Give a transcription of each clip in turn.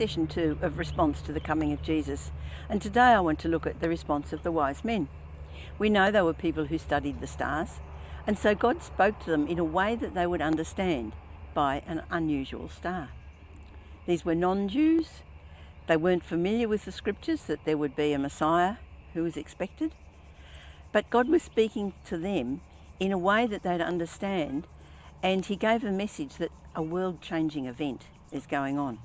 session 2 of Response to the Coming of Jesus, and today I want to look at the response of the wise men. We know they were people who studied the stars, and so God spoke to them in a way that they would understand by an unusual star. These were non-Jews. They weren't familiar with the scriptures that there would be a Messiah who was expected, but God was speaking to them in a way that they'd understand, and he gave a message that a world-changing event is going on.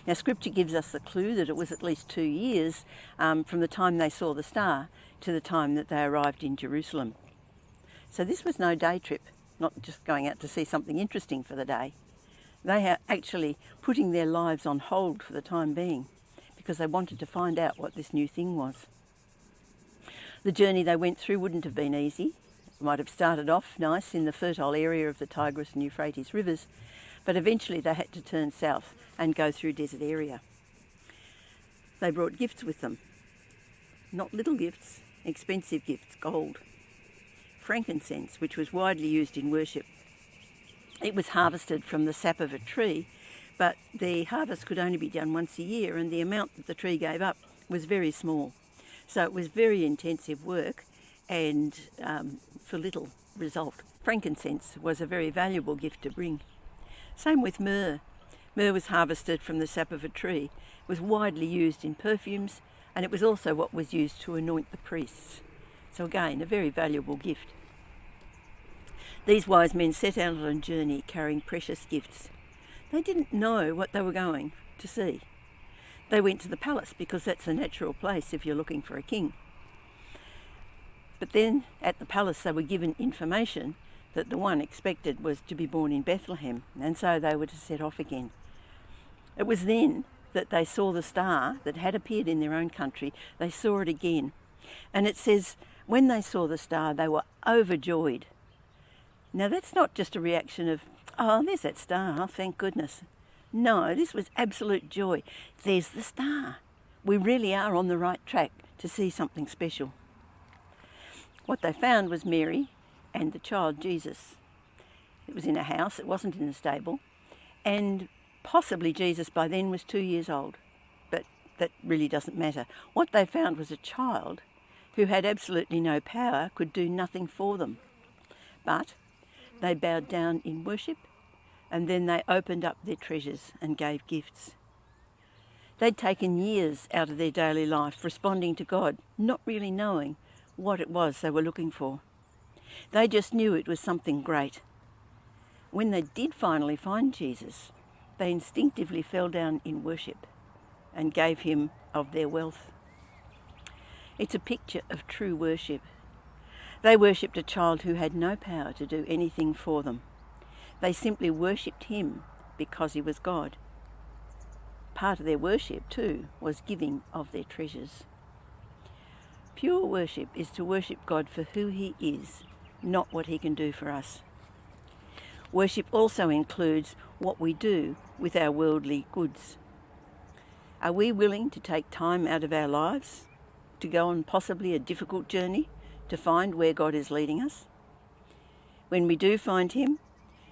Now, scripture gives us the clue that it was at least 2 years from the time they saw the star to the time that they arrived in Jerusalem. So this was no day trip, not just going out to see something interesting for the day. They are actually putting their lives on hold for the time being because they wanted to find out what this new thing was. The journey they went through wouldn't have been easy. It might have started off nice in the fertile area of the Tigris and Euphrates rivers, but eventually they had to turn south and go through desert area. They brought gifts with them. Not little gifts, expensive gifts, gold. Frankincense, which was widely used in worship. It was harvested from the sap of a tree, but the harvest could only be done once a year, and the amount that the tree gave up was very small. So it was very intensive work and for little result. Frankincense was a very valuable gift to bring. Same with myrrh. Myrrh was harvested from the sap of a tree, was widely used in perfumes, and it was also what was used to anoint the priests. So again, a very valuable gift. These wise men set out on a journey carrying precious gifts. They didn't know what they were going to see. They went to the palace because that's a natural place if you're looking for a king. But then at the palace they were given information that the one expected was to be born in Bethlehem, and so they were to set off again. It was then that they saw the star that had appeared in their own country. They saw it again. And it says, when they saw the star, they were overjoyed. Now that's not just a reaction of, oh, there's that star, oh, thank goodness. No, this was absolute joy. There's the star. We really are on the right track to see something special. What they found was Mary and the child Jesus. It was in a house, it wasn't in a stable, and possibly Jesus by then was 2 years old, but that really doesn't matter. What they found was a child who had absolutely no power, could do nothing for them. But they bowed down in worship, and then they opened up their treasures and gave gifts. They'd taken years out of their daily life responding to God, not really knowing what it was they were looking for. They just knew it was something great. When they did finally find Jesus, they instinctively fell down in worship and gave him of their wealth. It's a picture of true worship. They worshipped a child who had no power to do anything for them. They simply worshipped him because he was God. Part of their worship, too, was giving of their treasures. Pure worship is to worship God for who he is, not what he can do for us. Worship also includes what we do with our worldly goods. Are we willing to take time out of our lives to go on possibly a difficult journey to find where God is leading us? When we do find him,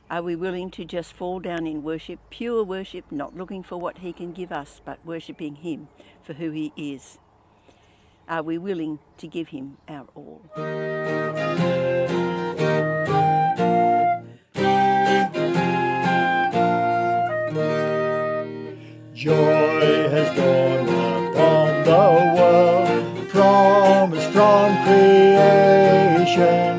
are we willing to just fall down in worship, pure worship, not looking for what he can give us, but worshipping him for who he is? Are we willing to give him our all? Joy has dawned upon the world, promised from creation.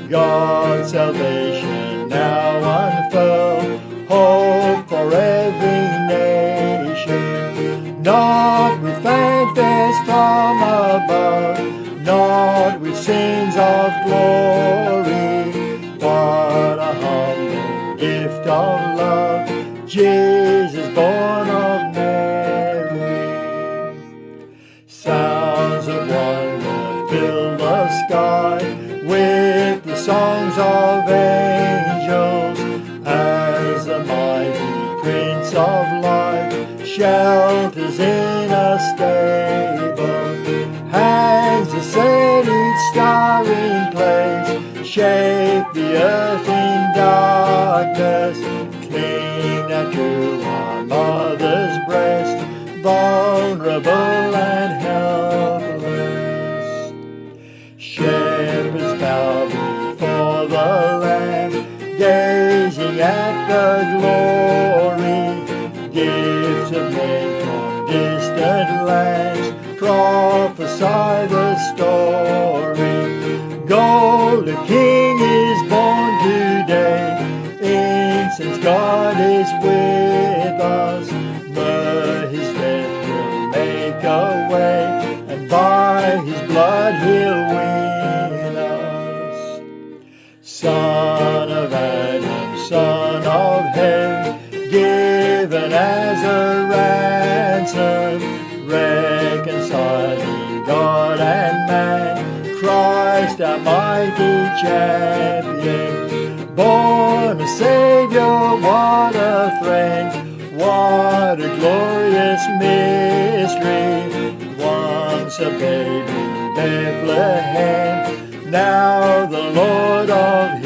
God's salvation now unfurled, hope for every nation. Not with fanfares from above, not with scenes of glory, but a humble gift of love, Jesus born of Mary. Sounds of wonder fill the sky with the songs of angels, as the mighty Prince of Life shelters in a stable, hands to set each star in place, shape the earth in darkness, cling down to our mother's breast. vulnerable and helpless. Shepherds bow before the Lamb, gazing at the glory. Gifts of men from distant lands prophesy the story. Gold, the King is born today. Incense, God is with us. Myrrh, his death will make a way, and by his blood he'll win us. Son of Adam, son of Ham, given as a ransom, reconciling God and man, Christ our mighty champion. Born a Savior, what a friend, what a glorious mystery. Once a babe in Bethlehem, now the Lord of